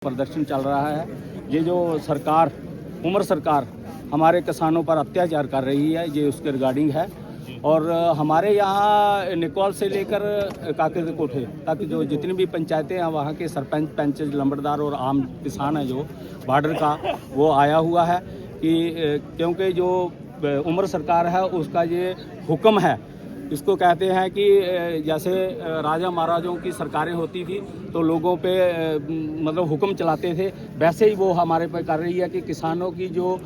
प्रदर्शन चल रहा है। ये जो सरकार, उमर सरकार हमारे किसानों पर अत्याचार कर रही है, ये उसके रिगार्डिंग है। और हमारे यहाँ निकोल से लेकर काकर कोठे तक जो जितनी भी पंचायतें हैं वहाँ के सरपंच, पंच, लंबड़दार और आम किसान हैं जो बॉर्डर का, वो आया हुआ है कि क्योंकि जो उमर सरकार है उसका ये हुक्म है, इसको कहते हैं कि जैसे राजा महाराजाओं की सरकारें होती थी तो लोगों पे मतलब हुक्म चलाते थे, वैसे ही वो हमारे पे कर रही है कि किसानों की जो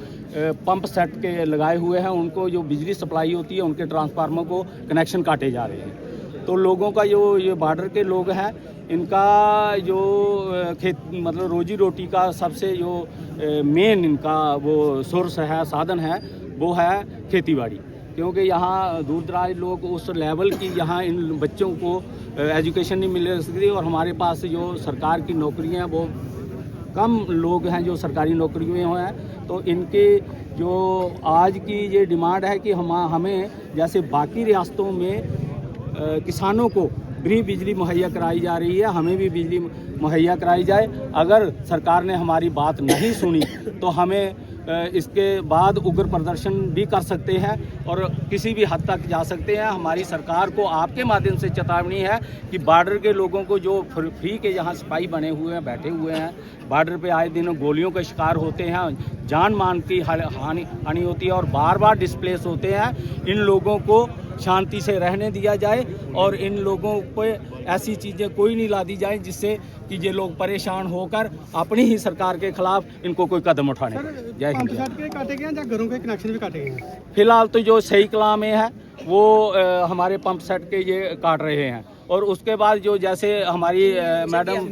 पंप सेट के लगाए हुए हैं उनको जो बिजली सप्लाई होती है उनके ट्रांसफार्मर को कनेक्शन काटे जा रहे हैं। तो लोगों का जो ये बॉर्डर के लोग हैं इनका जो खेत मतलब रोजी रोटी का सबसे जो मेन इनका वो सोर्स है, साधन है, वो है खेतीबाड़ी। क्योंकि यहाँ दूर दराज लोग उस लेवल की यहाँ इन बच्चों को एजुकेशन नहीं मिल सकती और हमारे पास जो सरकार की नौकरियाँ वो कम लोग हैं जो सरकारी नौकरियों में हैं। तो इनके जो आज की ये डिमांड है कि हमें जैसे बाकी रियासतों में किसानों को फ्री बिजली मुहैया कराई जा रही है, हमें भी बिजली मुहैया कराई जाए। अगर सरकार ने हमारी बात नहीं सुनी तो हमें इसके बाद उग्र प्रदर्शन भी कर सकते हैं और किसी भी हद तक जा सकते हैं। हमारी सरकार को आपके माध्यम से चेतावनी है कि बॉर्डर के लोगों को जो फ्री के यहाँ सिपाही बने हुए हैं, बैठे हुए हैं, बॉर्डर पे आए दिन गोलियों का शिकार होते हैं, जान मान की हानि होती है और बार बार डिस्प्लेस होते हैं, इन लोगों को शांति से रहने दिया जाए और इन लोगों पे ऐसी चीज़ें कोई नहीं ला दी जाए जिससे कि ये लोग परेशान होकर अपनी ही सरकार के खिलाफ इनको कोई कदम उठाने। जय हिंद। काटे गए या घरों के कनेक्शन भी काटे गए? फिलहाल तो जो सही कला में है वो हमारे पंप सेट के ये काट रहे हैं और उसके बाद जो जैसे हमारी मैडम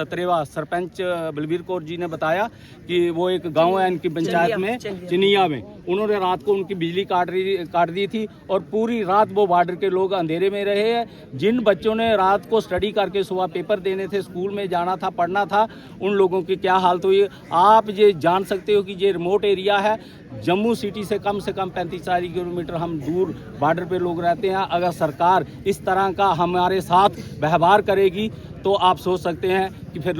त्रेवा सरपंच बलबीर कौर जी ने बताया कि वो एक गांव है इनकी पंचायत में चिनिया में, उन्होंने रात को उनकी बिजली काट दी थी और पूरी रात वो बॉर्डर के लोग अंधेरे में रहे हैं। जिन बच्चों ने रात को स्टडी करके सुबह पेपर देने थे, स्कूल में जाना था, पढ़ना था, उन लोगों की क्या हालत हुई आप ये जान सकते हो कि ये रिमोट एरिया है। जम्मू सिटी से कम 35-40 किलोमीटर हम दूर बॉर्डर पे लोग रहते हैं। अगर सरकार इस तरह का हमारे साथ व्यवहार करेगी तो आप सोच सकते हैं कि फिर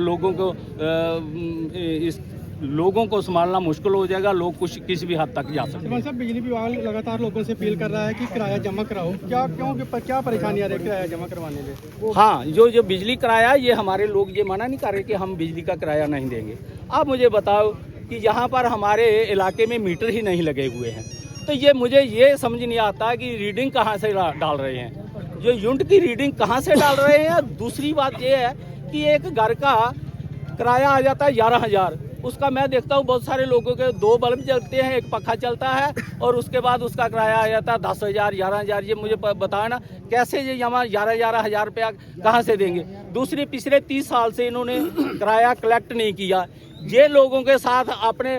लोगों को संभालना मुश्किल हो जाएगा, लोग कुछ किसी भी हद तक जा सकते हैं। बिजली विभाग लगातार लोगों से अपील कर रहा है कि किराया जमा कराओ, क्या परेशानी आ रही है किराया जमा करवाने में? हाँ, जो बिजली किराया ये हमारे लोग ये मना नहीं कर रहे कि हम बिजली का किराया नहीं देंगे। आप मुझे बताओ कि यहाँ पर हमारे इलाके में मीटर ही नहीं लगे हुए हैं, तो ये मुझे ये समझ नहीं आता कि रीडिंग कहाँ से डाल रहे हैं, जो यूनिट की रीडिंग कहाँ से डाल रहे हैं। दूसरी बात ये है कि एक घर का किराया आ जाता है 11,000, उसका मैं देखता हूँ बहुत सारे लोगों के 2 बल्ब जलते हैं, एक पंखा चलता है और उसके बाद उसका किराया आ जाता है 10,000, 11,000। ये मुझे बताना कैसे ये यहाँ 11,000 रुपया कहाँ से देंगे। दूसरे पिछले 30 साल से इन्होंने किराया कलेक्ट नहीं किया। ये लोगों के साथ अपने